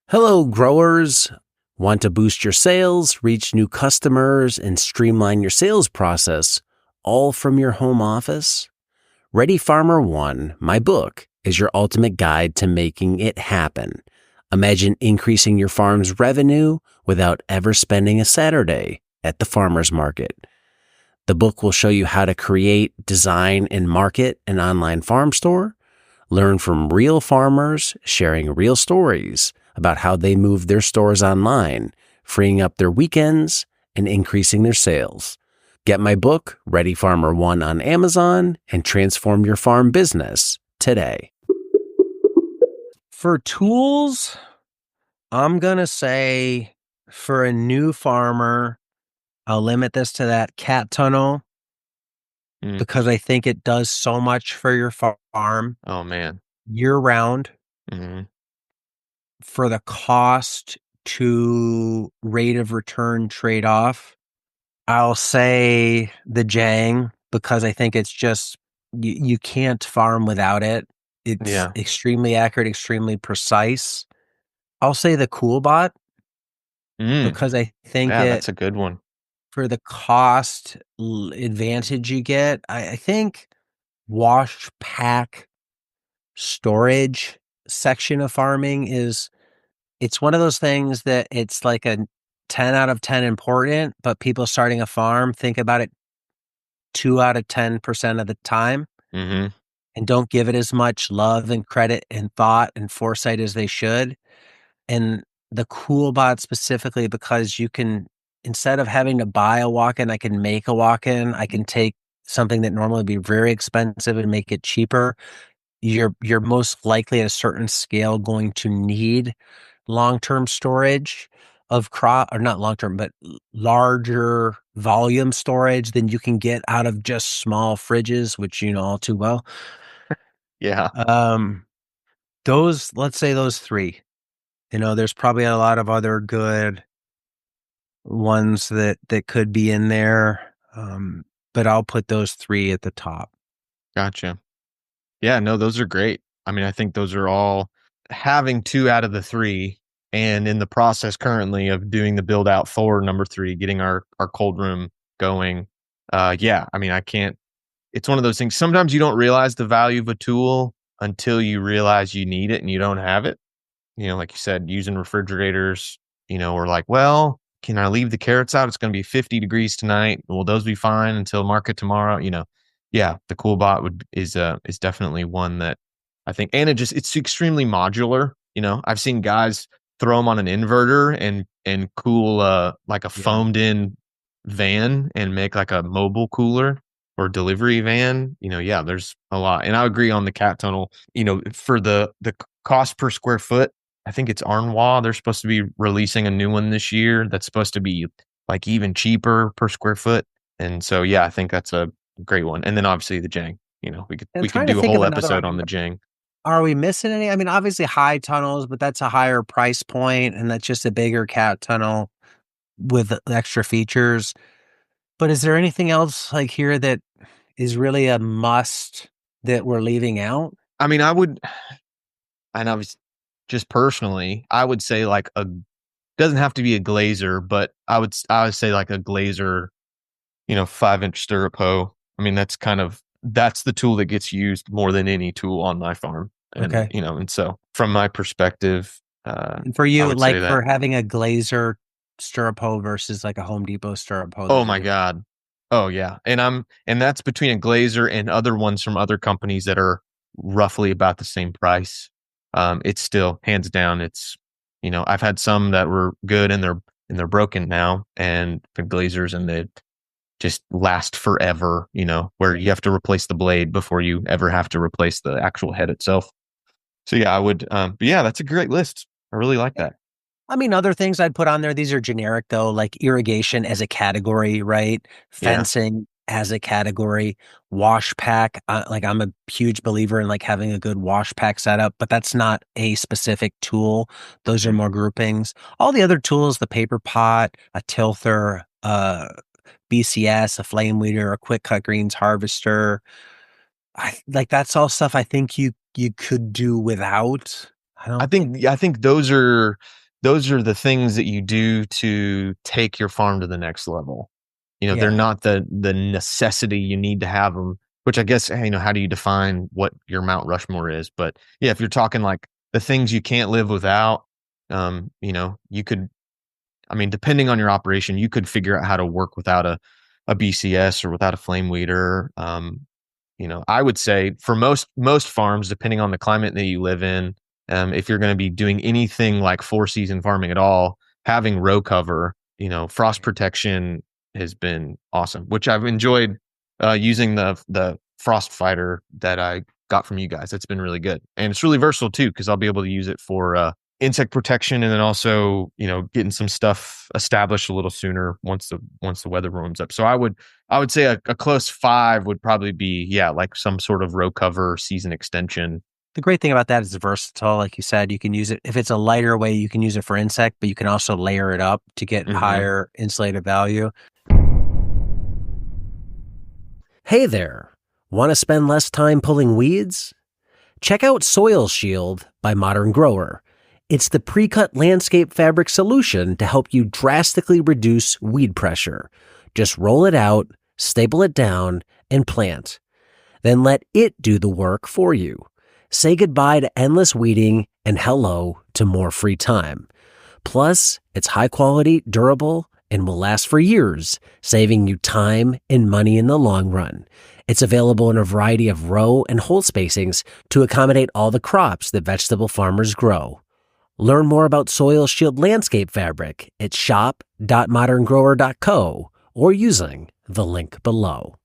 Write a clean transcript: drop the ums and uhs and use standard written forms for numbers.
Hello, growers. Want to boost your sales, reach new customers, and streamline your sales process, all from your home office? Ready Farmer One, my book, is your ultimate guide to making it happen. Imagine increasing your farm's revenue without ever spending a Saturday at the farmer's market. The book will show you how to create, design, and market an online farm store. Learn from real farmers sharing real stories about how they move their stores online, freeing up their weekends and increasing their sales. Get my book, Ready Farmer One, on Amazon and transform your farm business today. For tools, I'm going to say for a new farmer, I'll limit this to that cat tunnel because I think it does so much for your farm. Oh, man. Year round. Mm-hmm. For the cost to rate of return trade-off, I'll say the Jang, because I think it's just, you can't farm without it. It's extremely accurate, extremely precise. I'll say the CoolBot, because I think that's a good one. For the cost advantage you get, I think wash pack storage section of farming it's one of those things that it's like a 10 out of 10 important, but people starting a farm think about it 2 out of 10% of the time Mm-hmm. and don't give it as much love and credit and thought and foresight as they should. And the CoolBot specifically, because you can, instead of having to buy a walk-in, I can make a walk-in. I can take something that normally would be very expensive and make it cheaper. You're most likely at a certain scale going to need long-term storage of crop, or not long-term, but larger volume storage than you can get out of just small fridges, which you know all too well. Yeah. Let's say those three. There's probably a lot of other good ones that could be in there. But I'll put those three at the top. Gotcha. Yeah, no, those are great. I mean, I think those are all having 2 out of the 3 and in the process currently of doing the build out for number 3, getting our cold room going. Yeah, I mean, it's one of those things. Sometimes you don't realize the value of a tool until you realize you need it and you don't have it. Like you said, using refrigerators, we're like, well, can I leave the carrots out? It's going to be 50 degrees tonight. Will those be fine until market tomorrow? Yeah, the CoolBot is definitely one that I think, and it's extremely modular. I've seen guys throw them on an inverter and cool like a foamed in van and make like a mobile cooler or delivery van. Yeah, there's a lot, and I agree on the cat tunnel. For the cost per square foot, I think it's Arnois. They're supposed to be releasing a new one this year that's supposed to be like even cheaper per square foot. And so, yeah, I think that's a great one. And then obviously the Jang, we could do a whole episode on the Jang. Are we missing any? I mean, obviously high tunnels, but that's a higher price point and that's just a bigger cat tunnel with extra features. But is there anything else like here that is really a must that we're leaving out? I mean, and I was just personally, I would say like doesn't have to be a Glazer, but I would say like a Glazer, 5-inch stirrup hoe. I mean, that's the tool that gets used more than any tool on my farm. And, Okay. And so from my perspective, and for you, like for having a Glazer stirrup hoe versus like a Home Depot stirrup hoe. Oh my God. Oh yeah. And that's between a Glazer and other ones from other companies that are roughly about the same price. It's still hands down. It's, I've had some that were good and they're broken now, and the Glazers, and they just last forever, where you have to replace the blade before you ever have to replace the actual head itself. So yeah, I would, but yeah, that's a great list. I really like that. I mean, other things I'd put on there, these are generic though, like irrigation as a category, right? Fencing as a category, wash pack. Like I'm a huge believer in like having a good wash pack setup, but that's not a specific tool. Those are more groupings. All the other tools, the paper pot, a tilther, BCS, a flame weeder, a quick cut greens harvester. That's all stuff I think you could do without. I think those are the things that you do to take your farm to the next level. They're not the necessity you need to have them, which I guess, how do you define what your Mount Rushmore is? But yeah, if you're talking like the things you can't live without, you could, depending on your operation, you could figure out how to work without a BCS or without a flame weeder. I would say for most farms, depending on the climate that you live in, if you're going to be doing anything like 4-season farming at all, having row cover, frost protection has been awesome, which I've enjoyed using the frost fighter that I got from you guys. It's been really good. And it's really versatile too, because I'll be able to use it for insect protection, and then also, getting some stuff established a little sooner once the weather warms up. So I would say a close 5 would probably be, like some sort of row cover season extension. The great thing about that is it's versatile. Like you said, you can use it if it's a lighter weight, you can use it for insect, but you can also layer it up to get higher insulated value. Hey there. Want to spend less time pulling weeds? Check out Soil Shield by Modern Grower. It's the pre-cut landscape fabric solution to help you drastically reduce weed pressure. Just roll it out, staple it down, and plant. Then let it do the work for you. Say goodbye to endless weeding and hello to more free time. Plus, it's high quality, durable, and will last for years, saving you time and money in the long run. It's available in a variety of row and hole spacings to accommodate all the crops that vegetable farmers grow. Learn more about Soil Shield landscape fabric at shop.moderngrower.co or using the link below.